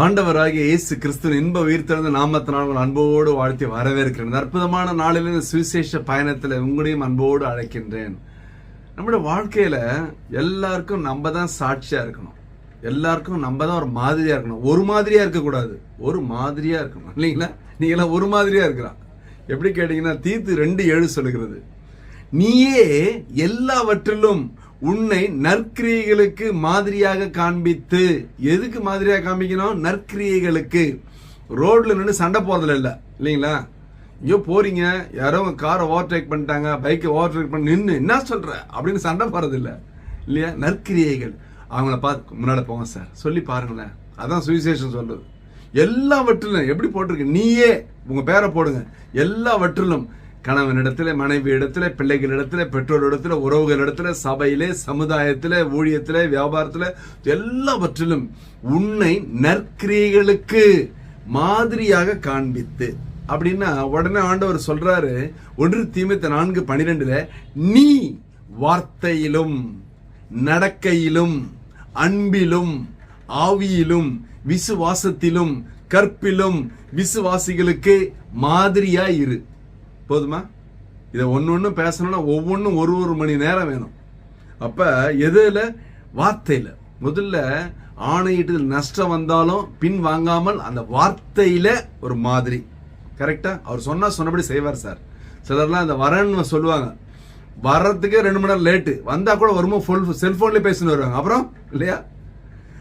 ஆண்டவராகிய இயேசு கிறிஸ்துவின் இன்ப உயிர்த்தெழுந்த நாமத்தினால் உங்கள் அன்போடு வாழ்த்தி வரவேற்கிறேன். அற்புதமான நாளில் இந்த சுவிசேஷ பயணத்தில் உங்களையும் அன்போடு அழைக்கின்றேன். நம்முடைய வாழ்க்கையில எல்லாருக்கும் நம்ம தான் சாட்சியா இருக்கணும். எல்லாருக்கும் நம்ம தான் ஒரு மாதிரியா இருக்கணும். ஒரு மாதிரியா இருக்கக்கூடாது, ஒரு மாதிரியா இருக்கணும். இல்லைங்களா? நீங்களாம் ஒரு மாதிரியா இருக்கிறான். எப்படி கேட்டீங்கன்னா, தீத்து 2:7 சொல்லுகிறது, நீயே எல்லாவற்றிலும் உன்னை நற்கிரியைகளுக்கு மாதிரியாக காண்பித்து. எதுக்கு மாதிரியாக காண்பிக்கணும்? நற்கிரியைகளுக்கு. ரோட்ல நின்று சண்டை போறதுல இல்ல, இல்லைங்களா? ஐயோ போறீங்க, யாரோ உங்க காரை ஓவர்டேக் பண்ணிட்டாங்க, பைக்கை ஓவர்டேக் பண்ணி நின்று என்ன சொல்ற அப்படின்னு சண்டை போறது இல்ல, இல்லையா? நற்கிரியைகள். அவங்கள பார்த்து முன்னாடி போங்க சார் சொல்லி பாருங்களேன். அதான் சுவிசேஷம் சொல்றது. எல்லாவற்றிலும் எப்படி போட்டிருக்கு? நீயே உங்க பேரை போடுங்க. எல்லாவற்றிலும், கணவனிடத்துல, மனைவி இடத்துல, பிள்ளைகளிடத்துல, பெற்றோரிடத்துல, உறவுகளிடத்துல, சபையிலே, சமுதாயத்திலே, ஊழியத்திலே, வியாபாரத்துல, எல்லாவற்றிலும் உன்னை நற்கிரியைகளுக்கு மாதிரியாக காண்பித்து. அப்படின்னா உடனே ஆண்டவர் சொல்றாரு 1 தீமோத்தேயு 4:12, நீ வார்த்தையிலும், நடக்கையிலும், அன்பிலும், ஆவியிலும், விசுவாசத்திலும், கற்பிலும் விசுவாசிகளுக்கு மாதிரியா இரு. போதுமா? இதை ஒன்னு பேசணும்னா ஒவ்வொன்றும் ஒரு மணி நேரம் வேணும். அப்ப எதுல? வார்த்தையில. முதல்ல ஆணையிட்டு நஷ்டம் வந்தாலும் பின் வாங்காமல் அந்த வார்த்தையில ஒரு மாதிரி. கரெக்டா? அவர் சொன்னபடி செய்வார் சார். சிலர்லாம் இந்த வரன்னு சொல்லுவாங்க, வர்றதுக்கே 2 மணி நேரம் லேட்டு, வந்தா கூட வரும்போது செல்போன்லயே பேசின்னு வருவாங்க. அப்புறம் இல்லையா?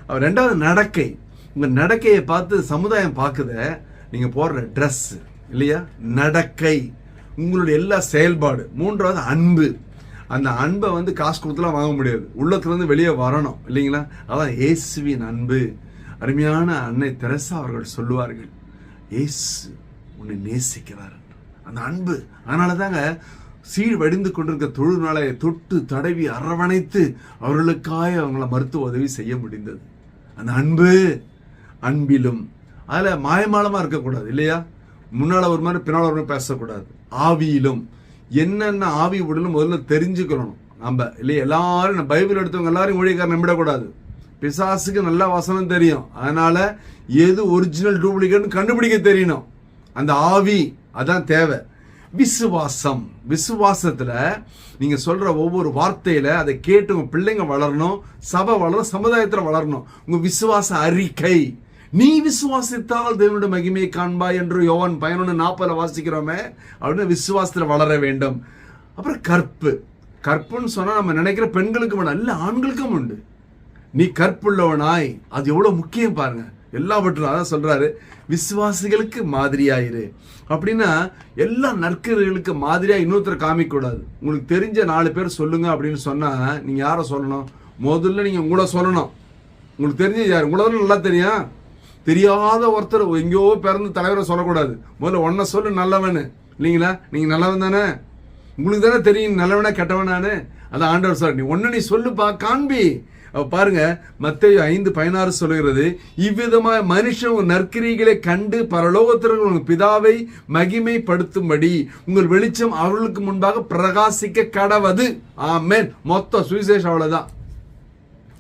அவர் 2வது நடக்கை. உங்க நடக்கையை பார்த்து சமுதாயம் பார்க்குத, நீங்க போடுற ட்ரெஸ், இல்லையா? நடக்கை, உங்களுடைய எல்லா செயல்பாடு. 3வது அன்பு. அந்த அன்பை காசு கொடுத்துலாம் வாங்க முடியாது, உள்ளத்துல இருந்து வெளியே வரணும், இல்லைங்களா? அதான் இயேசுவின் அன்பு. அருமையான அன்னை தெரசா அவர்கள் சொல்லுவார்கள், இயேசு உன்னை நேசிக்கிறார். அந்த அன்பு. அதனாலதாங்க சீழ்வடிந்து கொண்டிருக்க தொழுநாளை தொட்டு தடவி அரவணைத்து அவர்களுக்காக அவங்கள மருத்துவ உதவி செய்ய முடிந்தது. அந்த அன்பு. அன்பிலும், அதுல மாயமாலமா இருக்கக்கூடாது, இல்லையா? முன்னால ஒரு மாதிரி பின்னால ஒரு மாதிரி பேசக்கூடாது. ஆவியிலும், என்னென்ன ஆவி உடலும் முதல்ல தெரிஞ்சுக்கணும் நம்ம, இல்லையா? எல்லாரும் பைபிள் எடுத்தவங்க எல்லாரும் ஊழியக்காரன் நம்பிடக்கூடாது. பிசாசுக்கு நல்ல வசனம் தெரியும், அதனால எது ஒரிஜினல் டூப்ளிகேட் கண்டுபிடிக்க தெரியணும். அந்த ஆவி அதான் தேவை. விசுவாசம். விசுவாசத்துல நீங்க சொல்ற ஒவ்வொரு வார்த்தையில அதை கேட்டு உங்க பிள்ளைங்க வளரணும், சபை வளரணும், சமுதாயத்துல வளரணும். உங்க விசுவாச அறிக்கை. நீ விசுவாசித்தால் தேவனுடைய மகிமையை காண்பாய் என்று யோவான் 11:40 வாசிக்கிறோமே. அப்படின்னு விசுவாசத்துல வளர வேண்டும். அப்புறம் கற்பு. கற்புன்னு சொன்னா நம்ம நினைக்கிற பெண்களுக்கு வேண்டாம், இல்ல ஆண்களுக்கும் உண்டு. நீ கற்புள்ளவனாய். அது எவ்வளவு முக்கியம் பாருங்க. எல்லாவற்றும் அதான் சொல்றாரு, விசுவாசிகளுக்கு மாதிரியாயிரு. அப்படின்னா எல்லா நற்கிரியைகளுக்கு மாதிரியா இன்னொருத்தர் காமிக்க கூடாது. உங்களுக்கு தெரிஞ்ச 4 பேர் சொல்லுங்க அப்படின்னு சொன்னா நீங்க யாரை சொல்லணும்? முதல்ல நீங்க உங்களை சொல்லணும். உங்களுக்கு தெரிஞ்ச யார்? உங்களை நல்லா தெரியும். தெரியாத ஒருத்தர் எங்கேயோ பிறந்து தலைவரை சொல்லக்கூடாது. முதல்ல ஒன்ன சொல்லு, நல்லவனு, இல்லைங்களா? நீங்க நல்லவன் தானே, உங்களுக்கு தானே தெரியும் நல்லவனா கெட்டவனானு. அதான் ஆண்டவர் சார், நீ ஒன்னு நீ சொல்லுப்பா, காண்பி. பாருங்க, மத்தேயு 5:16 சொல்லுகிறது, இவ்விதமாக மனுஷன் நற்கிரியைகளை கண்டு பரலோகத்திற்கு உங்கள் பிதாவை மகிமைப்படுத்தும்படி உங்கள் வெளிச்சம் அவர்களுக்கு முன்பாக பிரகாசிக்க கடவது. ஆமென். மொத்த சுவிசேஷம் அவ்வளவுதான்.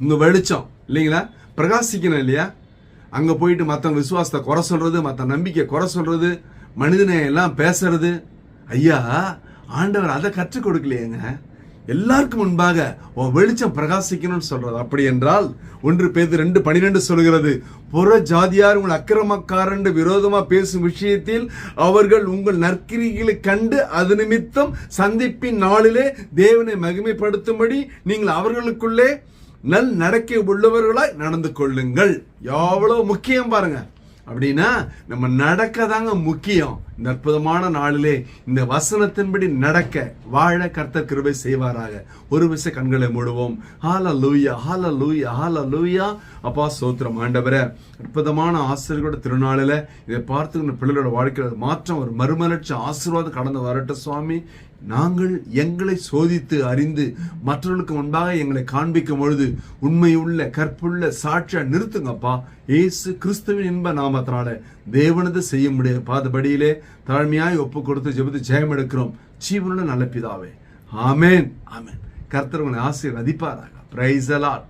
உங்க வெளிச்சம், இல்லைங்களா, பிரகாசிக்கணும், இல்லையா? அங்க போயிட்டு மத்தவங்க விசுவாசத்தை குறை சொல்றது, மத்த நம்பிக்கை குறை சொல்றது, மனிதனை எல்லாம் பேசுறது. ஐயா, ஆண்டவர் அதை கற்றுக் கொடுக்கலையேங்க. எல்லாருக்கும் முன்பாக வெளிச்சம் பிரகாசிக்கணும்னு சொல்றது. அப்படி என்றால் 1 பேதுரு 2:12 சொல்கிறது, புற ஜாதியார் உங்கள் அக்கிரமக்காரன் விரோதமா பேசும் விஷயத்தில் அவர்கள் உங்கள் நற்கிரிகளை கண்டு அது நிமித்தம் சந்திப்பின் நாளிலே தேவனை மகிமைப்படுத்தும்படி நீங்கள் அவர்களுக்குள்ளே நல் நடக்கை உள்ளவர்களாய் நடந்து கொள்ளுங்கள். எவ்வளவு முக்கியம் பாருங்க. அப்படின்னா நம்ம நடக்க தாங்க முக்கியம். இந்த அற்புதமான நாளிலே இந்த வசனத்தின்படி நடக்க வாழ கர்த்தர் கிருபை செய்வாராக. ஒரு விஷயம் கண்களை மூடுவோம். ஹல்லேலூயா, ஹல்லேலூயா, ஹல்லேலூயா. அப்பா ஸ்தோத்திரம் ஆண்டவரே. அற்புதமான ஆசிரியர்களோட திருநாளில இதை பார்த்து பிள்ளைகளோட வாழ்க்கையில மாற்றம், ஒரு மறுமலர்ச்சி, ஆசீர்வாதம் கடந்து வரட்டும் சுவாமி. நாங்கள் எங்களை சோதித்து அறிந்து மற்றவர்களுக்கு முன்பாக எங்களை காண்பிக்கும் பொழுது உண்மையுள்ள கற்புள்ள சாட்சியா நிறுத்துங்கப்பா. இயேசு கிறிஸ்துவின் இன்ப நாமத்தினால தேவனது செய்ய முடிய பாதபடியிலே தாழ்மையாய் ஒப்பு கொடுத்து ஜெபித்து ஜெயம் எடுக்கிறோம் ஜீவனுள்ள நல்ல பிதாவே. ஆமென், ஆமென். கர்த்தர் உங்களை ஆசீர்வதிப்பாராக. Praise the Lord.